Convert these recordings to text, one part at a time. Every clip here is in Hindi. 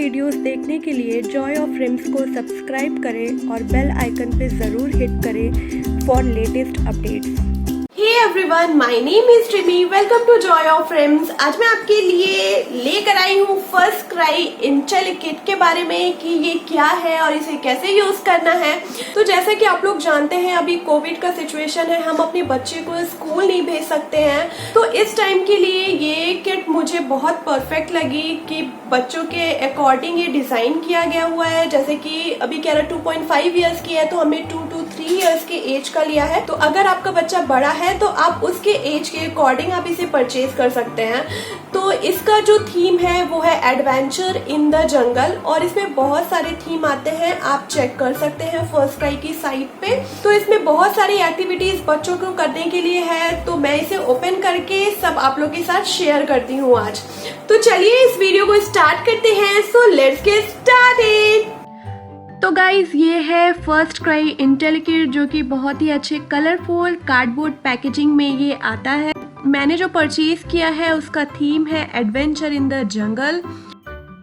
वीडियोस देखने के लिए जॉय ऑफ रिम्स को सब्सक्राइब करें और बेल आइकन पे ज़रूर हिट करें for latest updates. Hey everyone, my name is Trimi. Welcome to Joy of Rims. आज मैं आपके लिए लेकर आई हूँ फर्स्ट क्राई इंटेल किट के बारे में कि ये क्या है और इसे कैसे यूज करना है। तो जैसा कि आप लोग जानते हैं अभी कोविड का सिचुएशन है, हम अपने बच्चे को स्कूल नहीं भेज सकते हैं, तो इस टाइम के लिए ये किट मुझे बहुत परफेक्ट लगी कि बच्चों के अकॉर्डिंग ये डिजाइन किया गया हुआ है। जैसे कि अभी कह रहा 2.5 ईयर्स की है तो हमने 2 to 3 ईयर्स के एज का लिया है। तो अगर आपका बच्चा बड़ा है तो आप उसके एज के अकॉर्डिंग आप इसे परचेज कर सकते हैं। तो इसका जो थीम है वो है एडवेंचर इन द जंगल और इसमें बहुत सारे थीम आते हैं, आप चेक कर सकते हैं फर्स्ट क्राई की साइट पे। तो इसमें बहुत सारी एक्टिविटीज बच्चों को करने के लिए है, तो मैं इसे ओपन करके सब आप लोग के साथ शेयर करती हूँ आज। तो चलिए इस वीडियो को स्टार्ट करते हैं। So let's get started. तो गाइज ये है फर्स्ट क्राई इंटेल किट जो कि बहुत ही अच्छे कलरफुल कार्डबोर्ड पैकेजिंग में ये आता है। मैंने जो परचेज किया है उसका थीम है एडवेंचर इन द जंगल।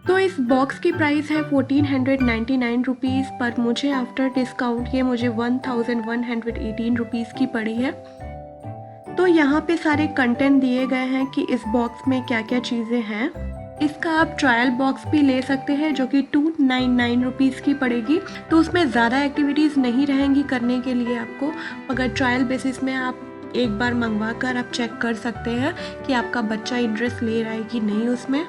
तो इस बॉक्स की प्राइस है 1499 रुपीज़, पर मुझे आफ्टर डिस्काउंट ये मुझे 1118 रुपीज़ की पड़ी है। तो यहाँ पे सारे कंटेंट दिए गए हैं कि इस बॉक्स में क्या क्या चीज़ें हैं। इसका आप ट्रायल बॉक्स भी ले सकते हैं जो कि 299 रुपीज़ की पड़ेगी। तो उसमें ज़्यादा एक्टिविटीज़ नहीं रहेंगी करने के लिए आपको, अगर ट्रायल बेसिस में आप एक बार मंगवा कर आप चेक कर सकते हैं कि आपका बच्चा इंटरेस्ट ले रहा है कि नहीं उसमें।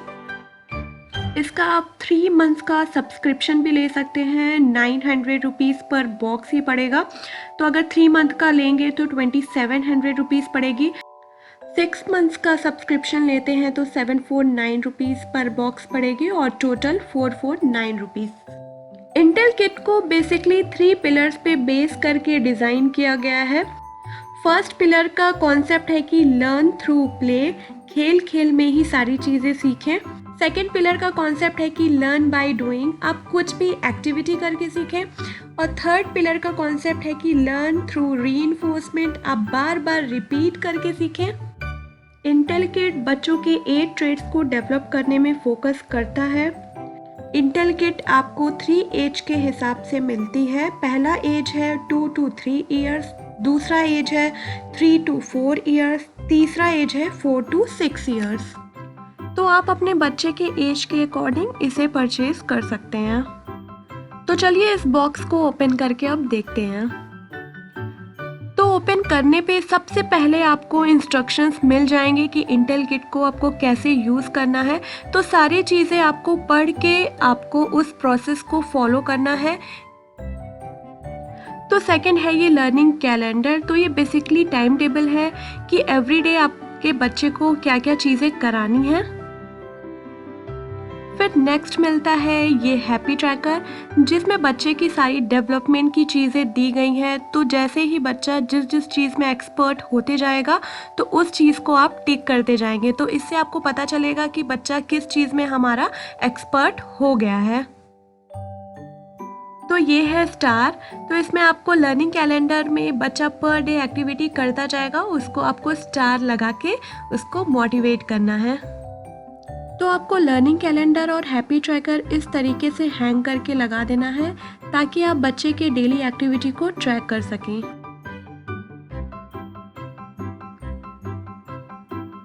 इसका आप 3 मंथ्स का सब्सक्रिप्शन भी ले सकते हैं, 900 रुपीज़ पर बॉक्स ही पड़ेगा। तो अगर 3 मंथ का लेंगे तो 2700 रुपीज़ पड़ेगी। 6 मंथ्स का सब्सक्रिप्शन लेते हैं तो 749 रुपीज़ पर बॉक्स पड़ेगी और टोटल 449 रुपीज़। इंटेल किट को बेसिकली 3 पिलर्स पे बेस करके डिज़ाइन किया गया है। फर्स्ट पिलर का कॉन्सेप्ट है कि लर्न थ्रू प्ले, खेल खेल में ही सारी चीज़ें सीखें। सेकेंड पिलर का कॉन्सेप्ट है कि लर्न बाय डूइंग, आप कुछ भी एक्टिविटी करके सीखें। और थर्ड पिलर का कॉन्सेप्ट है कि लर्न थ्रू रीइंफोर्समेंट, आप बार बार रिपीट करके सीखें। इंटेल किट बच्चों के 8 ट्रेड्स को डेवलप करने में फोकस करता है। इंटेल किट आपको 3 एज के हिसाब से मिलती है। पहला एज है 2 to 3 ईयर्स, दूसरा एज है 3 to 4 ईयर्स, तीसरा एज है 4 to 6 ईयर्स। तो आप अपने बच्चे के एज के अकॉर्डिंग इसे परचेज कर सकते हैं। तो चलिए इस बॉक्स को ओपन करके अब देखते हैं। तो ओपन करने पे सबसे पहले आपको इंस्ट्रक्शंस मिल जाएंगे कि इंटेल किट को आपको कैसे यूज़ करना है। तो सारी चीज़ें आपको पढ़ के आपको उस प्रोसेस को फॉलो करना है। तो सेकंड है ये लर्निंग कैलेंडर। तो ये बेसिकली टाइम टेबल है कि एवरीडे आपके बच्चे को क्या क्या चीज़ें करानी है। फिर नेक्स्ट मिलता है ये हैप्पी ट्रैकर, जिसमें बच्चे की सारी डेवलपमेंट की चीज़ें दी गई हैं। तो जैसे ही बच्चा जिस जिस चीज़ में एक्सपर्ट होते जाएगा तो उस चीज़ को आप टिक करते जाएंगे। तो इससे आपको पता चलेगा कि बच्चा किस चीज़ में हमारा एक्सपर्ट हो गया है। तो ये है स्टार। तो इसमें आपको लर्निंग कैलेंडर में बच्चा पर डे एक्टिविटी करता जाएगा, उसको आपको स्टार लगा के उसको मोटिवेट करना है। तो आपको लर्निंग कैलेंडर और हैप्पी ट्रैकर इस तरीके से हैंग करके लगा देना है ताकि आप बच्चे के डेली एक्टिविटी को ट्रैक कर सकें।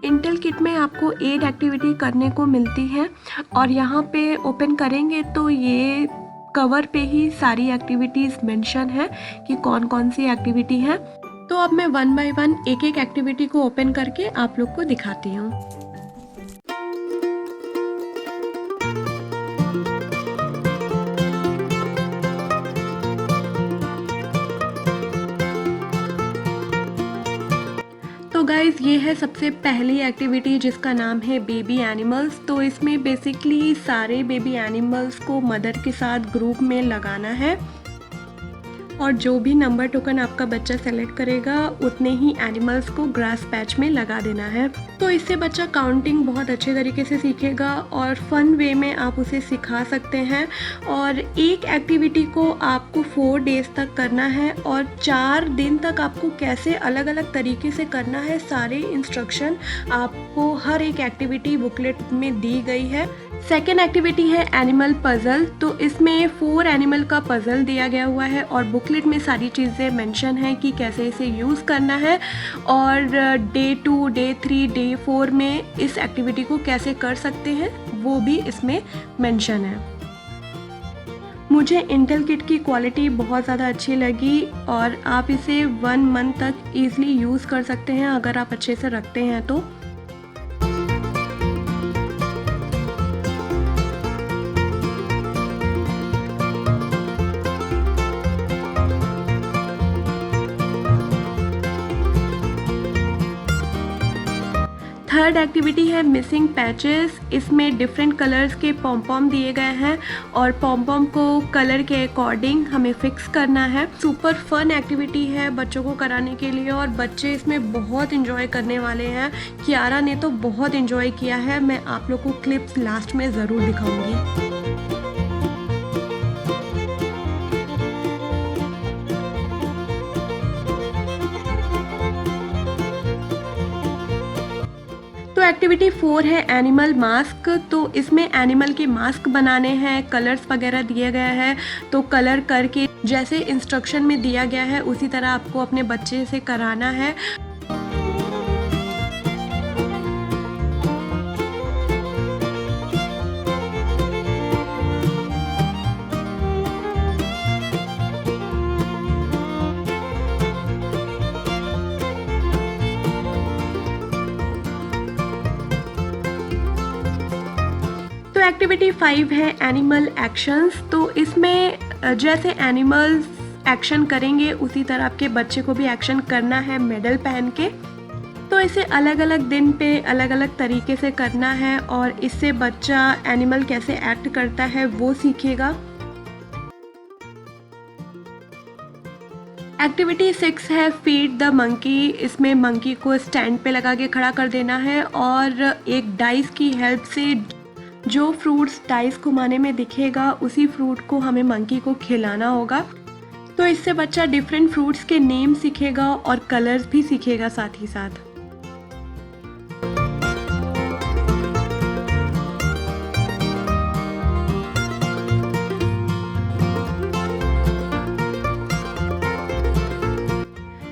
इंटेल किट में आपको 8 एक्टिविटी करने को मिलती है और यहाँ पे ओपन करेंगे तो ये कवर पे ही सारी एक्टिविटीज़ मेंशन है कि कौन कौन सी एक्टिविटी है। तो अब मैं 1 by 1 एक एक एक्टिविटी को ओपन करके आप लोग को दिखाती हूँ। तो गाइज़ ये है सबसे पहली एक्टिविटी जिसका नाम है बेबी एनिमल्स। तो इसमें बेसिकली सारे बेबी एनिमल्स को मदर के साथ ग्रुप में लगाना है। और जो भी नंबर टोकन आपका बच्चा सेलेक्ट करेगा उतने ही एनिमल्स को ग्रास पैच में लगा देना है। तो इससे बच्चा काउंटिंग बहुत अच्छे तरीके से सीखेगा और फन वे में आप उसे सिखा सकते हैं। और एक एक्टिविटी को आपको 4 डेज तक करना है और 4 दिन तक आपको कैसे अलग अलग तरीके से करना है, सारे इंस्ट्रक्शन आपको हर एक एक्टिविटी बुकलेट में दी गई है। सेकेंड एक्टिविटी है एनिमल पजल। तो इसमें 4 एनिमल का पजल दिया गया हुआ है और बुकलेट में सारी चीज़ें मेंशन है कि कैसे इसे यूज़ करना है और डे 2, डे 3, डे 4 में इस एक्टिविटी को कैसे कर सकते हैं वो भी इसमें मेंशन है। मुझे इंटेल किट की क्वालिटी बहुत ज़्यादा अच्छी लगी और आप इसे 1 मंथ तक ईज़िली यूज़ कर सकते हैं अगर आप अच्छे से रखते हैं तो। थर्ड एक्टिविटी है मिसिंग पैचेस। इसमें डिफरेंट कलर्स के पॉम दिए गए हैं और पॉम को कलर के अकॉर्डिंग हमें फिक्स करना है। सुपर फन एक्टिविटी है बच्चों को कराने के लिए और बच्चे इसमें बहुत इंजॉय करने वाले हैं। कियारा ने तो बहुत इंजॉय किया है। मैं आप लोग को क्लिप्स लास्ट में ज़रूर दिखाऊंगी। तो एक्टिविटी 4 है एनिमल मास्क। तो इसमें एनिमल के मास्क बनाने हैं, कलर्स वगैरह दिए गए हैं। तो कलर करके जैसे इंस्ट्रक्शन में दिया गया है उसी तरह आपको अपने बच्चे से कराना है। तो एक्टिविटी 5 है एनिमल एक्शंस। तो इसमें जैसे एनिमल्स एक्शन करेंगे उसी तरह आपके बच्चे को भी एक्शन करना है मेडल पहन के। तो इसे अलग अलग दिन पे अलग अलग तरीके से करना है और इससे बच्चा एनिमल कैसे एक्ट करता है वो सीखेगा। एक्टिविटी 6 है फीड द मंकी। इसमें मंकी को स्टैंड पे लगा के खड़ा कर देना है और एक डाइस की हेल्प से जो फ्रूट्स डाइस घुमाने में दिखेगा उसी फ्रूट को हमें मंकी को खिलाना होगा। तो इससे बच्चा डिफरेंट फ्रूट्स के नेम सीखेगा और कलर्स भी सीखेगा साथ ही साथ।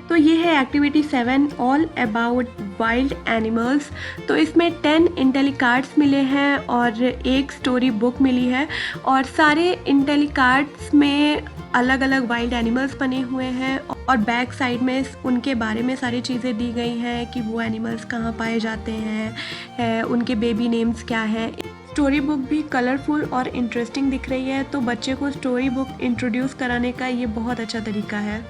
तो ये है activity 7 all about wild animals. तो इसमें 10 इंटेलिकार्ड्स मिले हैं और एक स्टोरी बुक मिली है और सारे इंटेलिकार्ड्स में अलग अलग वाइल्ड एनिमल्स बने हुए हैं और बैक साइड में उनके बारे में सारी चीज़ें दी गई हैं कि वो एनिमल्स कहाँ पाए जाते हैं, उनके बेबी नेम्स क्या हैं। स्टोरी बुक भी कलरफुल और इंटरेस्टिंग दिख रही है। तो बच्चे को स्टोरी बुक इंट्रोड्यूस कराने का ये बहुत अच्छा तरीका है।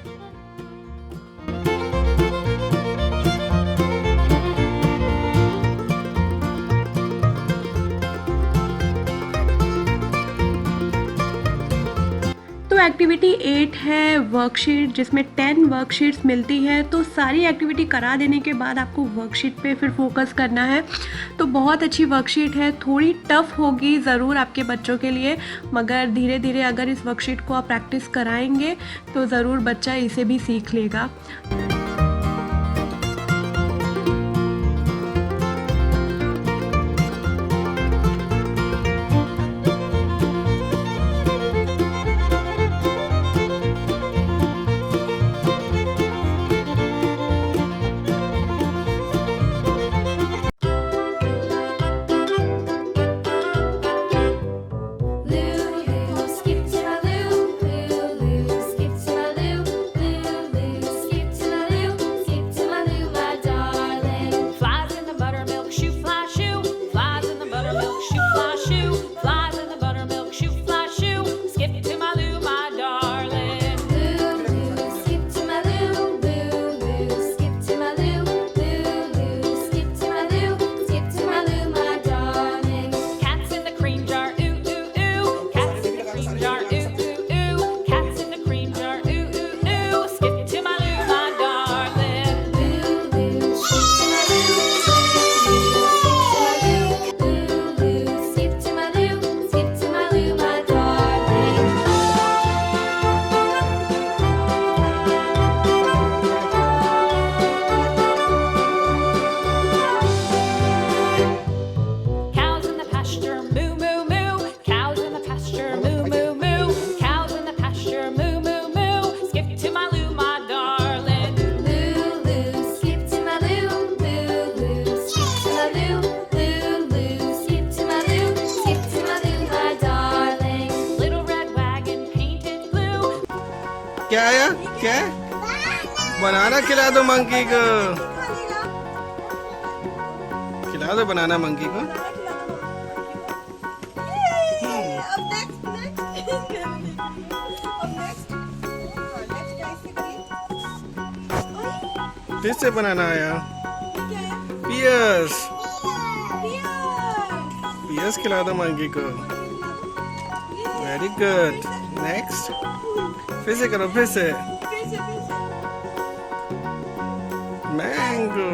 तो एक्टिविटी 8 है वर्कशीट, जिसमें 10 वर्कशीट्स मिलती है। तो सारी एक्टिविटी करा देने के बाद आपको वर्कशीट पे फिर फोकस करना है। तो बहुत अच्छी वर्कशीट है, थोड़ी टफ होगी ज़रूर आपके बच्चों के लिए, मगर धीरे धीरे अगर इस वर्कशीट को आप प्रैक्टिस कराएंगे तो ज़रूर बच्चा इसे भी सीख लेगा। क्या है? बनाना खिला दो मंकी को, खिला दो बनाना मंकी को। फिर से बनाना आया। पियर्स, पियर्स खिला दो मंकी को। Very good. नेक्स्ट, फिर से करो, फिर से। मैंगो,